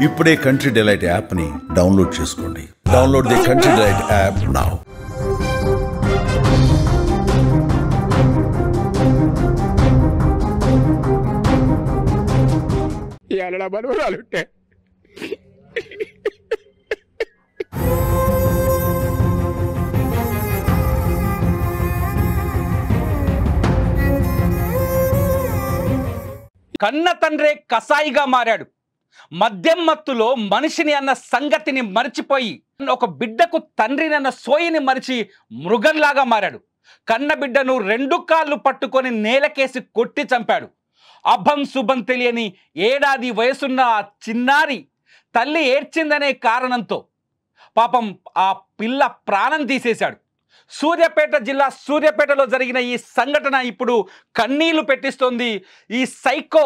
ఇప్పుడే country delight యాప్ని download చేసుకోండి. Download the country delight app now. ఇవాళ మనవరాలుంటే కన్న తండ్రే కసాయిగా మారాడు. మద్యం మత్తులో మనిషిని అన్న సంగతిని మరిచిపోయి ఒక బిడ్డకు తండ్రిని అన్న సోయిని మరిచి మృగంలాగా మారాడు. కన్న బిడ్డను 2 కాళ్ళు పట్టుకొని నేలకేసి కొట్టి చంపాడు. అభం శుభం తెలియని ఏడాది వయసున్న ఆ చిన్నారి తల్లి ఏడ్చిందనే కారణంతో పాపం ఆ పిల్ల ప్రాణం తీసేశాడు. సూర్యాపేట జిల్లా సూర్యాపేటలో జరిగిన ఈ సంఘటన ఇప్పుడు కన్నీళ్లు పెట్టిస్తోంది. ఈ సైకో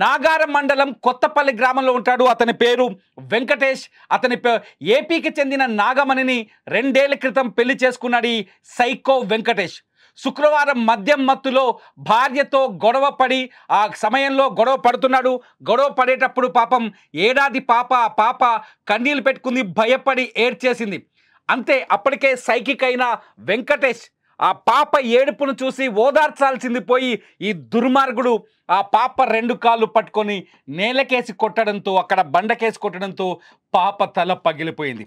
నాగారం మండలం కొత్తపల్లి గ్రామంలో ఉంటాడు. అతని పేరు వెంకటేష్. అతని ఏపీకి చెందిన నాగమణిని 2 ఏళ్ల క్రితం పెళ్లి చేసుకున్నాడు ఈ సైకో వెంకటేష్. శుక్రవారం మద్యం మత్తులో భార్యతో గొడవ పడి ఆ సమయంలో గొడవ పడుతున్నాడు. గొడవ పడేటప్పుడు పాపం ఏడాది పాప కన్నీళ్లు పెట్టుకుంది, భయపడి ఏడ్చేసింది. అంతే, అప్పటికే సైకిక్ అయిన వెంకటేష్ ఆ పాప ఏడుపును చూసి ఓదార్చాల్సింది పోయి ఈ దుర్మార్గుడు ఆ పాప 2 కాళ్ళు పట్టుకొని నేలకేసి కొట్టడంతో, అక్కడ బండకేసి కొట్టడంతో పాప తల పగిలిపోయింది.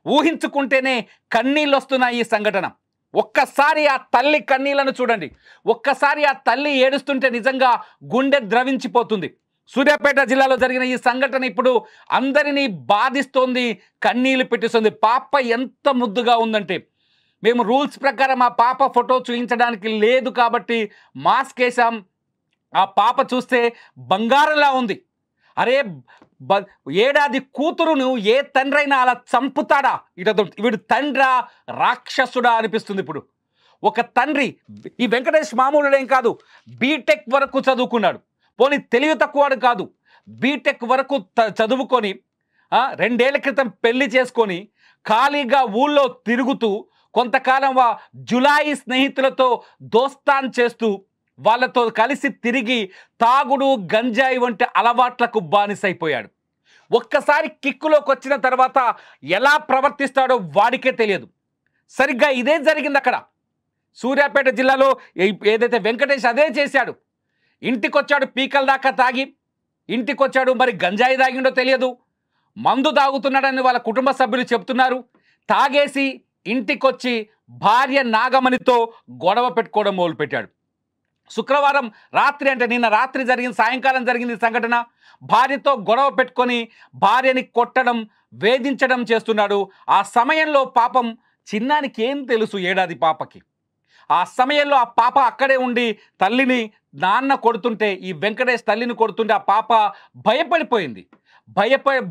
ఊహించుకుంటేనే కన్నీళ్ళు వస్తున్న ఈ సంఘటన. ఒక్కసారి ఆ తల్లి కన్నీళ్లను చూడండి. ఒక్కసారి ఆ తల్లి ఏడుస్తుంటే నిజంగా గుండె ద్రవించిపోతుంది. సూర్యాపేట జిల్లాలో జరిగిన ఈ సంఘటన ఇప్పుడు అందరినీ బాధిస్తోంది, కన్నీళ్లు పెట్టిస్తుంది. పాప ఎంత ముద్దుగా ఉందంటే, మేము రూల్స్ ప్రకారం ఆ పాప ఫోటో చూపించడానికి లేదు కాబట్టి మాస్క్ వేసాం. ఆ పాప చూస్తే బంగారంలా ఉంది. అరే, ఏడాది కూతురును ఏ తండ్రి అయినా అలా చంపుతాడా? వీడు తండ్రా రాక్షసుడా అనిపిస్తుంది. ఇప్పుడు ఒక తండ్రి, ఈ వెంకటేష్ మామూలుడేం కాదు, బీటెక్ వరకు చదువుకున్నాడు. పోనీ తెలివి తక్కువడు కాదు, బీటెక్ వరకు చదువుకొని 2 ఏళ్ల క్రితం పెళ్లి చేసుకొని ఖాళీగా ఊళ్ళో తిరుగుతూ కొంతకాలం జులాయి స్నేహితులతో దోస్తాన్ చేస్తూ వాళ్ళతో కలిసి తిరిగి తాగుడు, గంజాయి వంటి అలవాట్లకు బానిసైపోయాడు. ఒక్కసారి కిక్కులోకి వచ్చిన తర్వాత ఎలా ప్రవర్తిస్తాడో వాడికే తెలియదు. సరిగ్గా ఇదే జరిగింది అక్కడ సూర్యాపేట జిల్లాలో. ఏదైతే వెంకటేష్ అదే చేశాడు. ఇంటికొచ్చాడు, పీకల దాకా తాగి ఇంటికొచ్చాడు. మరి గంజాయి తాగిండో తెలియదు, మందు తాగుతున్నాడని వాళ్ళ కుటుంబ సభ్యులు చెప్తున్నారు. తాగేసి ఇంటికొచ్చి భార్య నాగమణితో గొడవ పెట్టుకోవడం మొదలుపెట్టాడు. శుక్రవారం రాత్రి, అంటే నిన్న రాత్రి జరిగింది, సాయంకాలం జరిగింది సంఘటన. భార్యతో గొడవ పెట్టుకొని భార్యని కొట్టడం, వేధించడం చేస్తున్నాడు. ఆ సమయంలో పాపం చిన్నానికి ఏం తెలుసు, ఏడాది పాపకి. ఆ సమయంలో ఆ పాప అక్కడే ఉండి తల్లిని నాన్న కొడుతుంటే, ఈ వెంకటేష్ తల్లిని కొడుతుంటే ఆ పాప భయపడిపోయింది.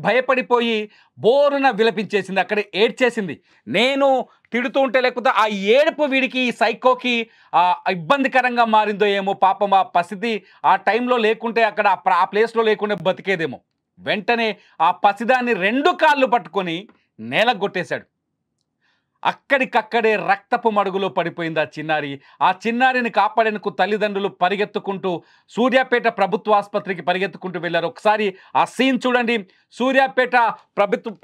భయపడిపోయి బోరున విలపించేసింది, అక్కడ ఏడ్చేసింది. నేను తిడుతూ ఉంటే, లేకపోతే ఆ ఏడుపు వీడికి, ఈ సైకోకి ఇబ్బందికరంగా మారిందో ఏమో. పాపం ఆ పసిది ఆ టైంలో లేకుంటే, అక్కడ ఆ ప్లేస్లో లేకుంటే బతికేదేమో. వెంటనే ఆ పసిదాన్ని 2 కాళ్ళు పట్టుకొని నేలకు కొట్టేశాడు. అక్కడికక్కడే రక్తపు మడుగులో పడిపోయింది ఆ చిన్నారి. ఆ చిన్నారిని కాపాడేందుకు తల్లిదండ్రులు పరిగెత్తుకుంటూ సూర్యాపేట ప్రభుత్వ ఆసుపత్రికి పరిగెత్తుకుంటూ వెళ్ళారు. ఒకసారి ఆ సీన్ చూడండి. సూర్యాపేట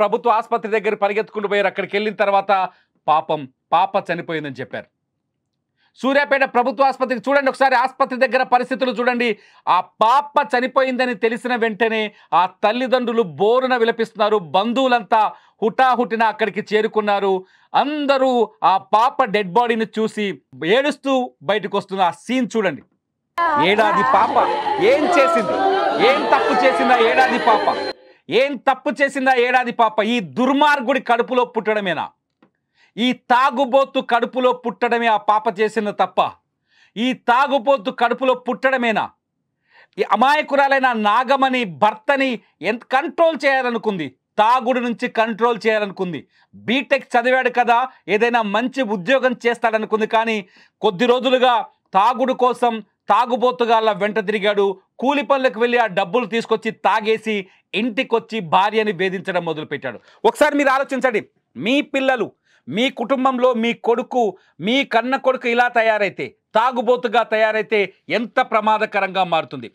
ప్రభుత్వ ఆసుపత్రి దగ్గర పరిగెత్తుకుంటూ పోయారు. అక్కడికి వెళ్ళిన తర్వాత పాప చనిపోయిందని చెప్పారు. సూర్యాపేట ప్రభుత్వ ఆసుపత్రికి చూడండి ఒకసారి, ఆసుపత్రి దగ్గర పరిస్థితులు చూడండి. ఆ పాప చనిపోయిందని తెలిసిన వెంటనే ఆ తల్లిదండ్రులు బోరున విలపిస్తున్నారు. బంధువులంతా హుటాహుటిన అక్కడికి చేరుకున్నారు. అందరూ ఆ పాప డెడ్ బాడీని చూసి ఏడుస్తూ బయటకు వస్తున్న ఆ సీన్ చూడండి. ఏడాది పాప ఏం చేసింది? ఏం తప్పు చేసిందా ఏడాది పాప? ఏం తప్పు చేసిందా ఏడాది పాప? ఈ దుర్మార్గుడి కడుపులో పుట్టడమేనా? ఈ తాగుబోతు కడుపులో పుట్టడమే ఆ పాప చేసిన తప్ప? ఈ తాగుబోతు కడుపులో పుట్టడమేనా? ఈ అమాయకురాలైన నాగమణి భర్తని ఎంత కంట్రోల్ చేయాలనుకుంది, తాగుడు నుంచి కంట్రోల్ చేయాలనుకుంది. బీటెక్ చదివాడు కదా, ఏదైనా మంచి ఉద్యోగం చేస్తాడనుకుంది. కానీ కొద్ది రోజులుగా తాగుడు కోసం తాగుబోతుగాళ్ళ వెంట తిరిగాడు. కూలి పనులకు వెళ్ళి ఆ డబ్బులు తీసుకొచ్చి తాగేసి ఇంటికొచ్చి భార్యని వేధించడం మొదలుపెట్టాడు. ఒకసారి మీరు ఆలోచించండి, మీ పిల్లలు, మీ కుటుంబంలో మీ కొడుకు, మీ కన్న కొడుకు ఇలా తయారైతే, తాగుబోతుగా తయారైతే ఎంత ప్రమాదకరంగా మారుతుంది.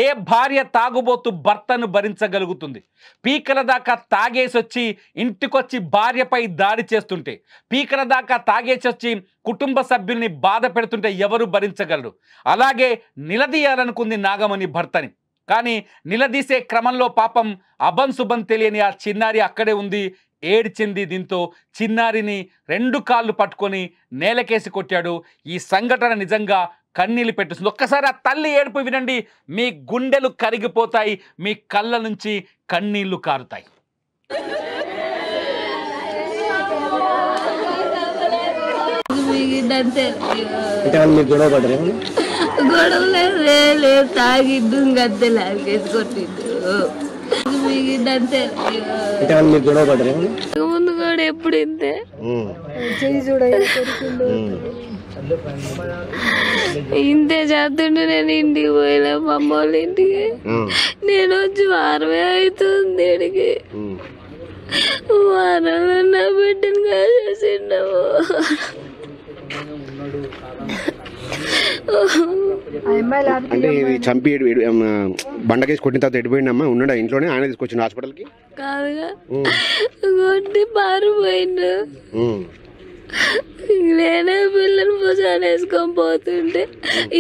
ఏ భార్య తాగుబోతు భర్తను భరించగలుగుతుంది? పీకల దాకా తాగేసొచ్చి ఇంటికొచ్చి భార్యపై దాడి చేస్తుంటే, పీకల దాకా తాగేసొచ్చి కుటుంబ సభ్యుల్ని బాధ పెడుతుంటే ఎవరు భరించగలరు? అలాగే నిలదీయాలనుకుంది నాగమణి భర్తని. కానీ నిలదీసే క్రమంలో పాపం అభంశుభం తెలియని ఆ చిన్నారి అక్కడే ఉంది, ఏడ్చింది. దీంతో చిన్నారిని 2 కాళ్ళు పట్టుకొని నేలకేసి కొట్టాడు. ఈ సంఘటన నిజంగా కన్నీళ్ళు పెట్టిస్తుంది. ఒక్కసారి ఆ తల్లి ఏడుపు వినండి, మీ గుండెలు కరిగిపోతాయి, మీ కళ్ళ నుంచి కన్నీళ్లు కారుతాయి. గొడవలే తాగిద్దు గద్దె లాగేసి కొట్టిద్దు. ముందు కూడా ఎప్పుడు ఇంతే ఇంతే చేస్తుండే. నేను ఇంటికి పోయినా మా అమ్మ వాళ్ళ ఇంటికి. నేను వచ్చి వారమే అవుతుంది. ఇడికి వారంలో నా బిడ్డను కాసేసిండవు. అంటే ఇది చంపి బండకేసి కొట్టిన తర్వాత ఎడిపోయిందమ్మా? ఉన్నాడా ఇంట్లోనే? ఆయన తీసుకొచ్చిన హాస్పిటల్కి? కాదుగా, కొట్టి పారిపోయిండు. నేనే పిల్లలు భుజాలు వేసుకొని పోతుంటే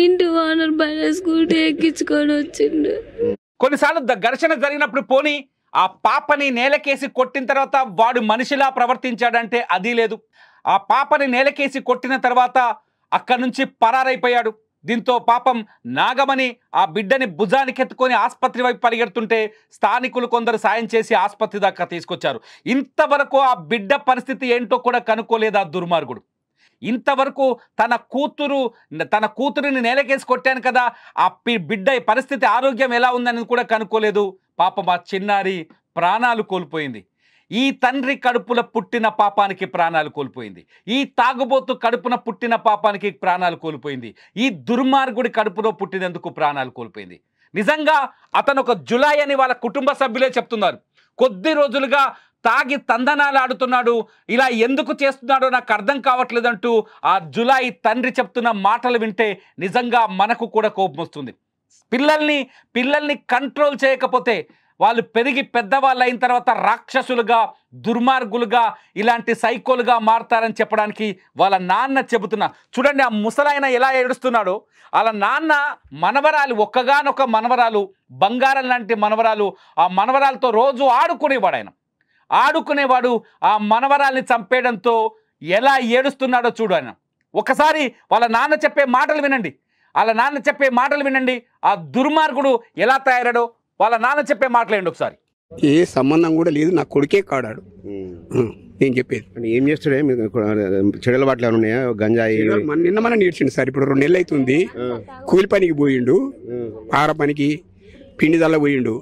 ఇంటి ఓనర్ బండి స్కూటీ ఎక్కించుకొని వచ్చిండు. కొన్నిసార్లు ఘర్షణ జరిగినప్పుడు పోనీ ఆ పాపని నేలకేసి కొట్టిన తర్వాత వాడు మనిషిలా ప్రవర్తించాడంటే అది లేదు. ఆ పాపని నేలకేసి కొట్టిన తర్వాత అక్కడి నుంచి పరారైపోయాడు. దీంతో పాపం నాగమణి ఆ బిడ్డని భుజానికెత్తుకొని ఆసుపత్రి వైపు పరిగెడుతుంటే స్థానికులు కొందరు సాయం చేసి ఆసుపత్రి దాకా తీసుకొచ్చారు. ఇంతవరకు ఆ బిడ్డ పరిస్థితి ఏంటో కూడా కనుక్కోలేదు ఆ దుర్మార్గుడు. ఇంతవరకు తన కూతురిని నేలకేసి కొట్టాను కదా, ఆ బిడ్డ పరిస్థితి ఆరోగ్యం ఎలా ఉందని కూడా కనుక్కోలేదు. పాపం ఆ చిన్నారి ప్రాణాలు కోల్పోయింది. ఈ తండ్రి కడుపున పుట్టిన పాపానికి ప్రాణాలు కోల్పోయింది. ఈ తాగుబోతు కడుపున పుట్టిన పాపానికి ప్రాణాలు కోల్పోయింది. ఈ దుర్మార్గుడి కడుపులో పుట్టినందుకు ప్రాణాలు కోల్పోయింది. నిజంగా అతను ఒక జులాయి అని వాళ్ళ కుటుంబ సభ్యులే చెప్తున్నారు. కొద్ది రోజులుగా తాగి తందనాలు ఆడుతున్నాడు, ఇలా ఎందుకు చేస్తున్నాడో నాకు అర్థం కావట్లేదంటూ ఆ జులాయి తండ్రి చెప్తున్న మాటలు వింటే నిజంగా మనకు కూడా కోపం వస్తుంది. పిల్లల్ని కంట్రోల్ చేయకపోతే వాళ్ళు పెరిగి పెద్దవాళ్ళు అయిన తర్వాత రాక్షసులుగా, దుర్మార్గులుగా, ఇలాంటి సైకోలుగా మారతారని చెప్పడానికి వాళ్ళ నాన్న చెబుతున్నా. చూడండి ఆ ముసలాయన ఎలా ఏడుస్తున్నాడో. వాళ్ళ నాన్న మనవరాలు, ఒక్కగానొక్క మనవరాలు, బంగారం లాంటి మనవరాలు, ఆ మనవరాలతో రోజు ఆడుకునేవాడు. ఆ మనవరాల్ని చంపేయడంతో ఎలా ఏడుస్తున్నాడో చూడు ఆయన. ఒకసారి వాళ్ళ నాన్న చెప్పే మాటలు వినండి. ఆ దుర్మార్గుడు ఎలా తయారాడో వాళ్ళ నాన్న చెప్పే మాటలేండి ఒకసారి. ఏ సంబంధం కూడా లేదు, నా కొడుకే కాడాడు. నేను చెప్పేది ఏం చేస్తాడే? చెడుల బాటలు ఏమైనా ఉన్నాయా? గంజాయి నిన్న నేర్చిండు సార్. ఇప్పుడు 2 నెలలు అవుతుంది. కూలి పనికి పోయిండు, ఆర పనికి పిండి దల్ల పోయిండు.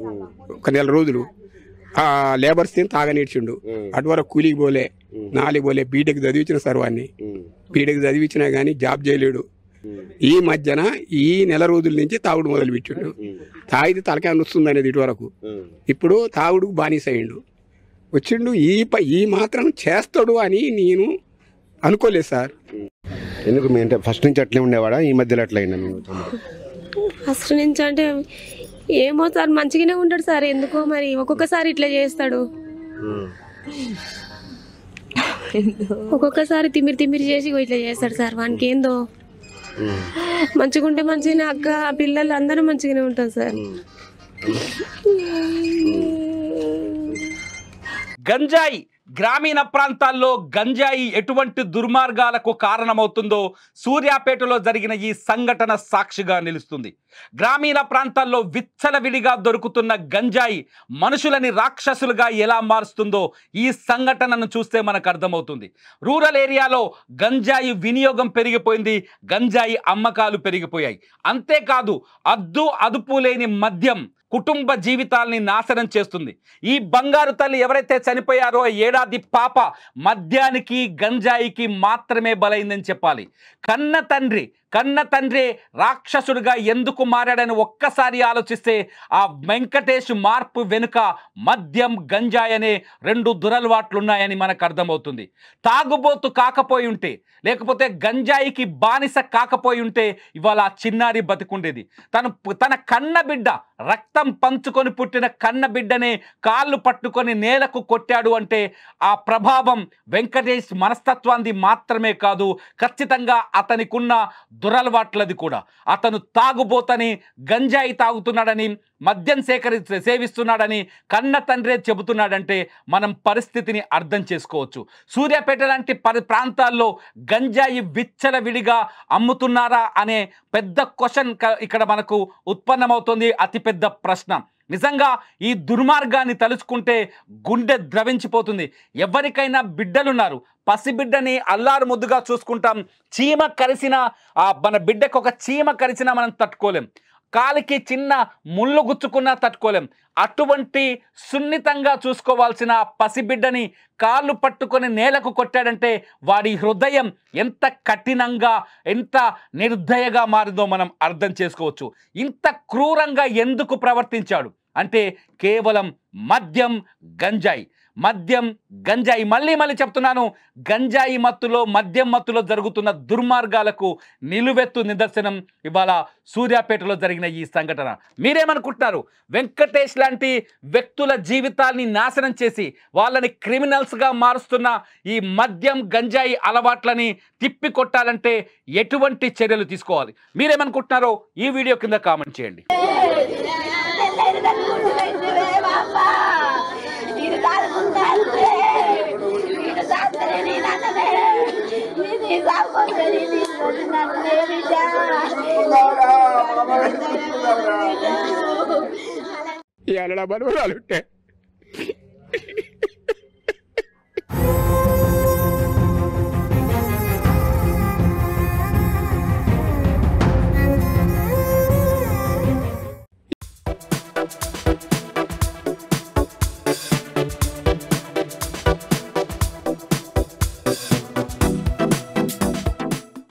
1 నెల రోజులు ఆ లేబర్స్ తాగా నేర్చిండు. అటువరకు కూలికి పోలే, 4 పోలే. బీటెక్ చదివించిన సార్ వాడిని. బీటెక్ చదివించినా కానీ జాబ్ చేయలేడు. ఈ మధ్యన ఈ నెల రోజుల నుంచి తాగుడు మొదలు పెట్టిండు. తాగితే తలకాయ నొస్తుంది అనేది ఇటువరకు. ఇప్పుడు తాగుడుకు బానిస అయ్యిండు. వచ్చిండు. ఈ మాత్రం చేస్తాడు అని నేను అనుకోలేదు సార్. ఎందుకు అంటే ఫస్ట్ నుంచి అట్లే ఉండేవాడా? ఈ మధ్యలో అట్లా అయినా? ఫస్ట్ నుంచి అంటే ఏమో సార్, మంచిగానే ఉంటాడు సార్. ఎందుకో మరి ఒక్కొక్కసారి ఇట్లా చేస్తాడు. ఒక్కొక్కసారి తిమ్మిరి చేసి ఇట్లా చేస్తాడు సార్. వానికి ఏందో మంచిగా ఉంటే మంచిగానే, అక్క పిల్లలు అందరూ మంచిగానే ఉంటారు సార్. గంజాయి గ్రామీణ ప్రాంతాల్లో గంజాయి ఎటువంటి దుర్మార్గాలకు కారణమవుతుందో సూర్యాపేటలో జరిగిన ఈ సంఘటన సాక్షిగా నిలుస్తుంది. గ్రామీణ ప్రాంతాల్లో విచ్చలవిడిగా దొరుకుతున్న గంజాయి మనుషులని రాక్షసులుగా ఎలా మారుస్తుందో ఈ సంఘటనను చూస్తే మనకు అర్థమవుతుంది. రూరల్ ఏరియాలో గంజాయి వినియోగం పెరిగిపోయింది, గంజాయి అమ్మకాలు పెరిగిపోయాయి. అంతేకాదు అదుపు లేని మద్యం కుటుంబ జీవితాల్ని నాశనం చేస్తుంది. ఈ బంగారు తల్లి ఎవరైతే చనిపోయారో 7 ఏడాది పాప మద్యానికి గంజాయికి మాత్రమే బలైందని చెప్పాలి. కన్న తండ్రి కన్న తండ్రి రాక్షసుడిగా ఎందుకు మారాడని ఒక్కసారి ఆలోచిస్తే ఆ వెంకటేష్ మార్పు వెనుక మద్యం గంజాయి అనే 2 దురలవాట్లు ఉన్నాయని మనకు అర్థమవుతుంది. తాగుబోతు కాకపోయి ఉంటే, లేకపోతే గంజాయికి బానిస కాకపోయి ఉంటే ఇవాళ ఆ చిన్నారి బతికుండేది. తన కన్న బిడ్డ, రక్తం పంచుకొని పుట్టిన కన్న బిడ్డనే కాళ్ళు పట్టుకొని నేలకు కొట్టాడు అంటే ఆ ప్రభావం వెంకటేష్ మనస్తత్వాన్ని మాత్రమే కాదు, ఖచ్చితంగా అతనికున్న దురలవాట్లది కూడా. అతను తాగుబోతని, గంజాయి తాగుతున్నాడని, మద్యం సేవిస్తున్నాడని కన్న తండ్రే చెబుతున్నాడంటే మనం పరిస్థితిని అర్థం చేసుకోవచ్చు. సూర్యాపేట లాంటి ప్రాంతాల్లో గంజాయి విచ్చలవిడిగా అమ్ముతున్నారా అనే పెద్ద క్వశ్చన్ ఇక్కడ మనకు ఉత్పన్నమవుతుంది, అతిపెద్ద ప్రశ్న. నిజంగా ఈ దుర్మార్గాన్ని తలుచుకుంటే గుండె ద్రవించిపోతుంది. ఎవరికైనా బిడ్డలున్నారు, పసిబిడ్డని అల్లారు ముద్దుగా చూసుకుంటాం. చీమ కరిసిన మన బిడ్డకు ఒక చీమ కరిసినా మనం తట్టుకోలేం, కాలికి చిన్న ముళ్ళు గుచ్చుకున్నా తట్టుకోలేం. అటువంటి సున్నితంగా చూసుకోవాల్సిన పసిబిడ్డని కాళ్ళు పట్టుకొని నేలకు కొట్టాడంటే వాడి హృదయం ఎంత కఠినంగా, ఎంత నిర్దయగా మారిందో మనం అర్థం చేసుకోవచ్చు. ఇంత క్రూరంగా ఎందుకు ప్రవర్తించాడు అంటే కేవలం మద్యం గంజాయి. మళ్ళీ చెప్తున్నాను, గంజాయి మత్తులో, మద్యం మత్తులో జరుగుతున్న దుర్మార్గాలకు నిలువెత్తు నిదర్శనం ఇవాళ సూర్యాపేటలో జరిగిన ఈ సంఘటన. మీరేమనుకుంటున్నారు? వెంకటేష్ లాంటి వ్యక్తుల జీవితాల్ని నాశనం చేసి వాళ్ళని క్రిమినల్స్గా మారుస్తున్న ఈ మద్యం గంజాయి అలవాట్లని తిప్పి కొట్టాలంటే ఎటువంటి చర్యలు తీసుకోవాలి? మీరేమనుకుంటున్నారో ఈ వీడియో కింద కామెంట్ చేయండి. ఈ అలడా బలవరాలు ఉంటే